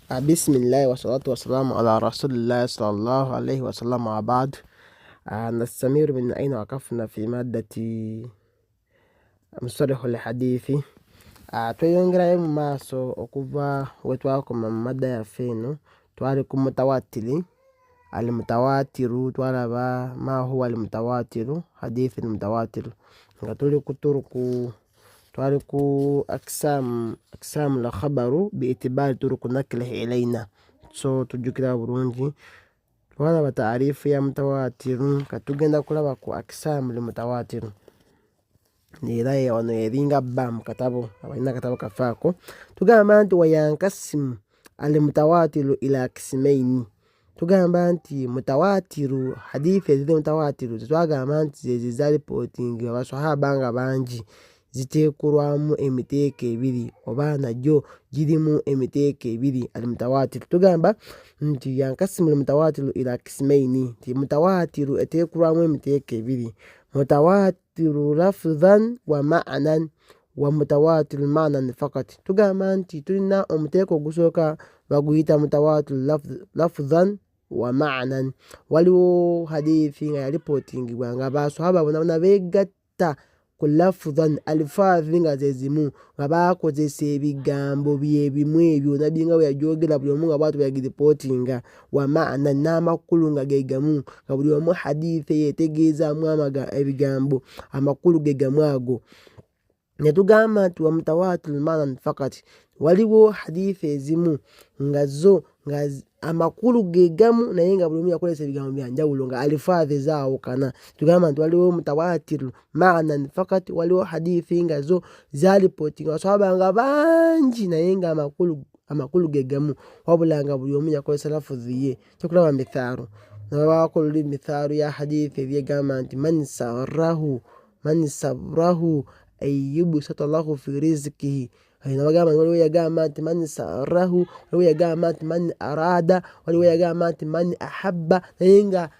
بسم الله والصلاة والسلام على رسول الله صلى الله عليه وسلم. وبعد، نستمر من أين وقفنا في مادة مصطلح الحديث. tweyongerayo mu maaso okuva wetwakoma mu madda yaffeeno. Twali ku mutawatiri, alimutawatiru, twalaba ma huwa alimutawatiru, hadithi alimutawatiru, nga tuli ku turuku, twali ku aksamu la khabaru biitibari turuku naklihi ilaina. So tujjukira bulungi, twalaba taarifu ya mutawatiru, katugenda kulaba ku aksamu li mutawatiru. Era wano eringa bba mu katabo, abalina akatabo kafaako. Tugamba nti wayankasimu alimutawatiru ila kisimaini. Tugamba nti mutawatiru, hadithi eziri mutawatiru, twagamba nti zeziza reporting abasahaba nga bangi, ziteekulwamu emiteeko ebiri, oba najjo girimu emiteeko ebiri alimutawatiru. Tugamba nti yankasimu alimutawatiru ila kisimaini, nti mutawatiru eteekulwamu emiteeko ebiri: mutawatiru lafdhan wa ma'nan wa mutawatiru ma'nan fakat. Tugamba nti tulina omuteeko ogusooka baguyita mutawatiru lafdhan wa ma'nan. Waliwo hadithi nga yalipotingibwa nga basahaba bonna beegatta ku lafdhan, alifaazi nga ze zimu, nga bakozesa ebigambo byebimu ebyo nabbi nga bwe yagyogera, buli omu nga bwatu yagiripotinga. Wa ma'nan, n'amakulu nga ge gamu, nga buli omu hadithi yeetegeezaamu ebigambo, amakulu ge gamu ago. Ne tugamba nti wa mutawatiru ma'nan fakat, waliwo hadithi ezimu nga zo nga amakulu ge gamu naye nga buli omu yakozesa ebigambo bya njawulo, nga alifaazi zaawukana. Tugamba nti waliwo mutawatiru ma'nan fakat, waliwo hadithi nga zo zalipotinga abasahaba nga bangi naye nga amakulu ge gamu, wabula nga buli omu yakozesa lafuzi ye. Kyokulaba mithaalu, nababaako olulimi mithaalu ya hadithi ebyegamba nti man sarrahu ayyubsata lahu fi rizqihi. Nabagamba waliwo yagamba nti man sarrahu, waliwo yagamba nti man arada, waliwo yagamba nti man ahabba, naye nga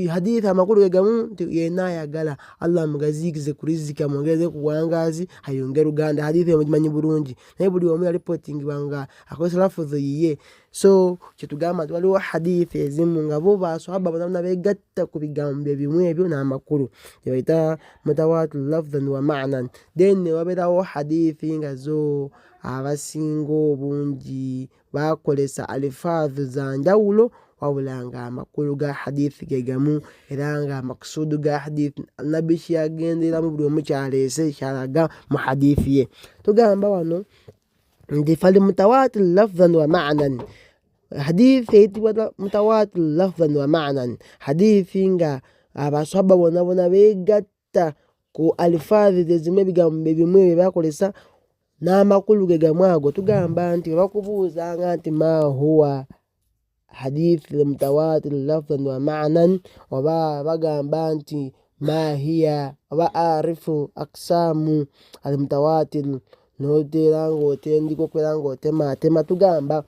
hadithi amakulu ge gamu, nti yenna ayagala Allah mugaziikize ku riziki, amwongeze ku bwangaazi, ayongere uganda. Hadithi emugimanyi bulungi, naye buli omu yalipotingibwa nga akozesa lafuzi yiye. So kyetugamba nti waliwo hadithi ezimu nga bo basahaba bonna beegatta ku bigambo ebimu ebyo n'amakulu, yebayita mutawatiru lafdhan wa ma'nan. Then wabeerawo hadithi nga zo abasinga obungi bakolesa alifaazi za njawulo, wabula nga amakulu ga hadithi ge gamu, era nga amakusudu ga hadithi nabbi kyeyagenderamu buli omu kyaleese kyalaga mu hadithi ye. Tugamba wano nti falimutawatiru lafdhan wa ma'nan, hadithi eyitibwa mutawatiru lafdhan wa ma'nan, hadithi nga abasahaba bonna beegatta ku alifaazi zezimu, ebigambo ebimu ebyo bakolesa n'amakulu ge gamu ago. Tugamba nti bakubuuzanga nti ma huwa hadithi mutawatiru lafdhan wa ma'nan, oba bagamba nti ma hiya, oba arifu aksamu alimutawatiru, noteera ng'otendika okubeera ng'otemaatema. Tugamba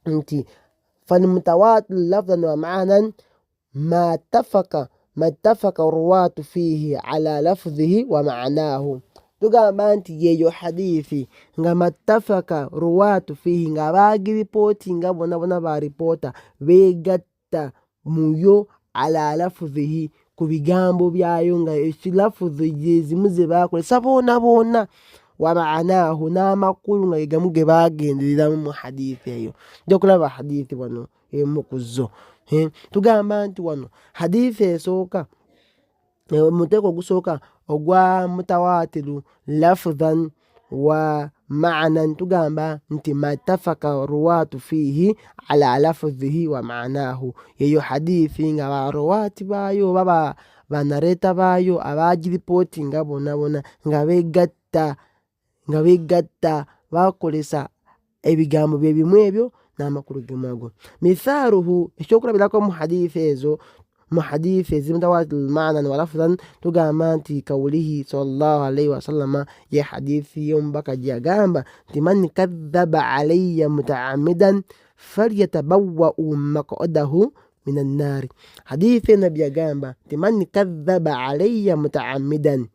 nti falimutawatiru lafdhan wa ma'nan ma ttafaka ruwaatu fiihi ala lafdhihi wa ma'naahu. Tugamba nti yeyo hadithi nga mattafaka ruwaatu fiihi, nga abagiripotinga bonna baripoota beegatta muyo ala lafdhihi, ku bigambo byayo, nga ekilafuzi zezimu ze bakozesa bonna, wa ma'naahu, n'amakulu nga gamu ge bagendereramu mu hadithi eyo. Nja kulaba hadithi wano emu ku zo. Tugamba nti wano hadithi esooka, omuteeko ogusooka ogwa mutawatiru lafdhan wa ma'nan, tugamba nti mattafaka ruwaatu fiihi ala lafdhihi wa ma'naahu, yeyo hadithi nga baruwaati baayo oba banareta baayo abagiripotinga bonna nga beegatta bakolesa ebigambo byebimu ebyo n'amakulu gemu ago. Mithaaluhu, ekyokulabirako mu hadithi ezo, mu hadithi ezimutawatiru ma'nan wa lafdhan, tugamba nti kawulihi sallallahu alaihi wasallama, ye hadithi y'omubaka gye yagamba nti man kadhaba alayya mutaamidan falyatabawwa'u maq'adahu minan naari. Hadithi nabbi yagamba nti man kadhaba alayya mutaamidan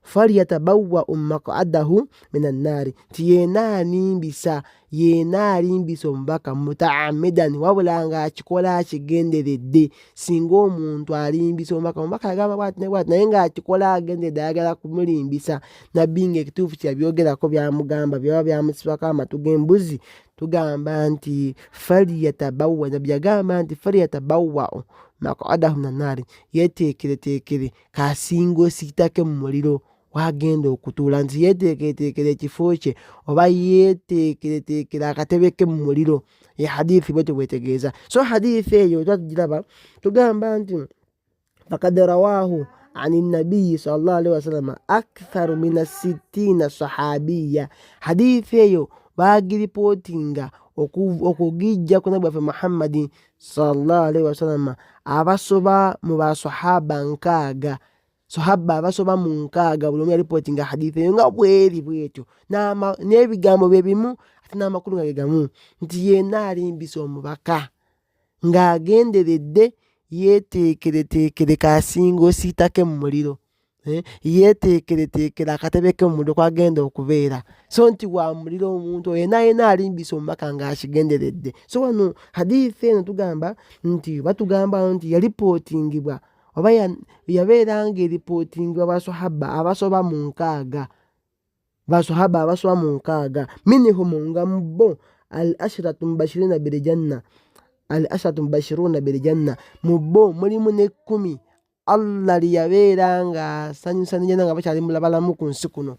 falyatabawwa'u maq'adahu minan naari, nti yenna animbisa yeena alimbisa omubaka mutaamidan wabula ng'akikola akigenderedde. Singa omuntu alimbisa omubaka yagamba bw'ati ne bw'ati naye ng'akikola agenderedde ayagala kumulimbisa, nabbi ng'ekituufu kye yabyogerako byamugamba byaba byamusibako amatu g'embuzi, tugamba nti falyatabawwa, nabbi yagamba nti falyatabawwa maq'adahu minan naari, yeeteekereteekere kasinga osiitake mu muliro wagenda okutuula, nti yeeteekereteekere ekifo kye oba yeeteekereteekere akatebe ke mu muliro. Hadithi bwetyo bwetegeeza. So hadithi eyo twatugiraba tugamba nti fakad rawaahu ani nabiyyi sallallahu alaihi wasallam aktharu min 60 sahabiya. Hadithi eyo bagiripootinga okugijja ku nabbi waffe Muhammadin sallallahu alaihi wasallam abasoba mu basahaba 6. Sahaba abasoba mu 6 buli omu yaripootinga hadithi eyo nga bweri bwetyo n'ebigambo bye bimu ate n'amakulu nga ge gamu, nti yenna alimbisa omubaka ng'agenderedde yeeteekereteekere kasinga osiitake mu muliro, yeeteekereteekere akatebe ke mu muliro kwagenda okubeera. So nti wa muliro omuntu oyo yenna alimbisa omubaka ng'akigenderedde. So wano hadithi eno tugamba nti batugamba nti yaripootingibwa oba yabeera ng'eripootingibwa basahaba abasoba mu 6. Basahaba abasoba mu 6 minhum nga mu bo al-ashratu mubashirina biljanna, al-ashratu mubashiruna biljanna, mu bo mulimu ne 10 Allah lyabeera ng'asanyusa n'enjana nga bakyali balamu ku nsi kuno.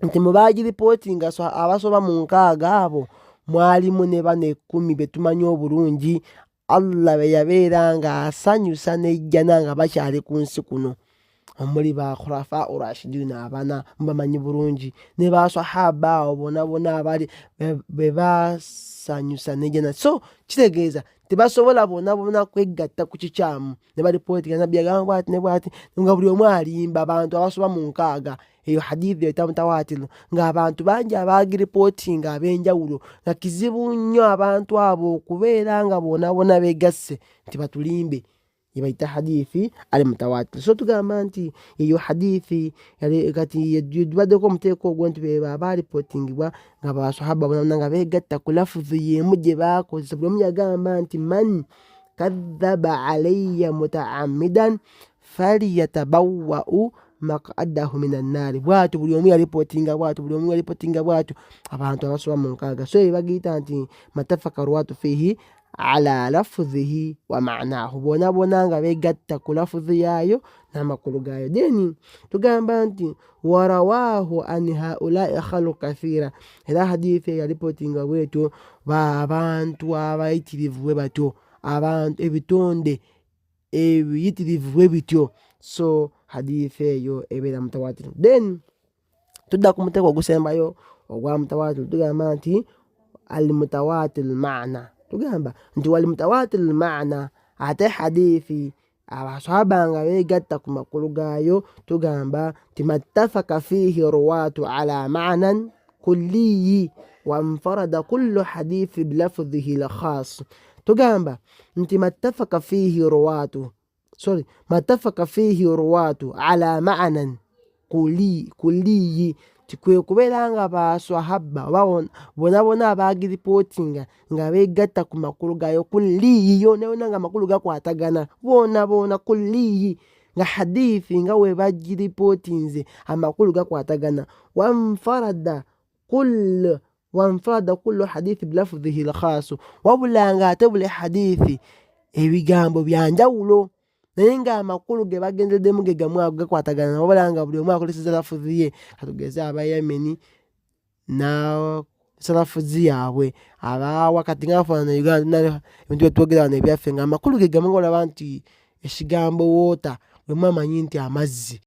Nti mu bagiripootinga abasoba mu 6 abo mwalimu ne bano 10 be tumanyi obulungi Allah be yabeera ng'asanyusa n'ejjana nga bakyali ku nsi kuno, omuli ba khulafa urashidina abana mubamanyi bulungi, ne basahaba abo bonna abali be basanyusa n'ejjana. So kitegeeza tebasobola bonna kwegatta ku kikyamu ne baripootinga nabbi yagamba bw'ati ne bw'ati nga buli omu alimba abantu abasoba mu 6. Eyo hadithi eyita mutawaatiro ng'abantu bangi abagiripootinga ab'enjawulo nga kizibu nnyo abantu abo okubeera nga bonna beegasse nti batulimbe, yebayita hadithi ali mutawaatiro. So tugamba nti eyo hadithi kati tubaddeko omuteeko ogwo nti be abaripootingibwa nga basahaba bonna nga beegatta ku lafuzi y'emu gye baakozesa. Buli omu yagamba nti man kadhaba alayya mutaamidan falyatabawwa'u maq'adahu minan naari. Bw'atyo buli omu yaripootinga bw'atyo abantu abasoba mu 6. So bagiyita nti matafaka ruwaatu fiihi ala lafuzihi wa ma'naahu, bonna nga beegatta ku lafuzi yaayo n'amakulu gaayo. Then tugamba nti warawaahu an haulai khalu kathiira, era hadithi yaripootinga bwetyo abantu abayitirivu bwe batyo, abantu ebitonde ebiyitirivu bwe bityo. So hadithi eyo ebeera mutawaatiro. Then tudda ku muteeko ogusembayo ogwa mutawaatiro tugamba nti al mutawaatir maana. Tugamba nti wal mutawaatir maana ate hadithi abasahaba nga beegatta ku makulu gaayo tugamba nti mattafaka fiihi ruwaatu ala maanan kulliyi wa nfarada kullu hadithi bilafdhihi la khaas. Tugamba nti mattafaka fiihi ruwaatu ala maanan kulliyi, tikwe kubeera nga basahaba bonna abagiripootinga nga beegatta ku makulu gaayo kulliyi, yonna nga amakulu gakwatagana bonna kulliyi, nga hadithi nga we bagiripootinze amakulu gakwatagana. wanfarada kullu hadithi bilafdhihi lkhaasu, wabula nga ate buli hadithi ebigambo byanjawulo naye nga amakulu ge bagendeddemu ge gamu ago gakwatagana, wabula nga buli omu akoleseza lafuzi ye. Katugeze aba Yemeni na lafuzi yaabwe, abawakati nga bafaanana Uganda ebintu byetwogera wano ebyaffe nga amakulu ge gamu, olaba nti ekigambo woota bwe mumanyi nti amazzi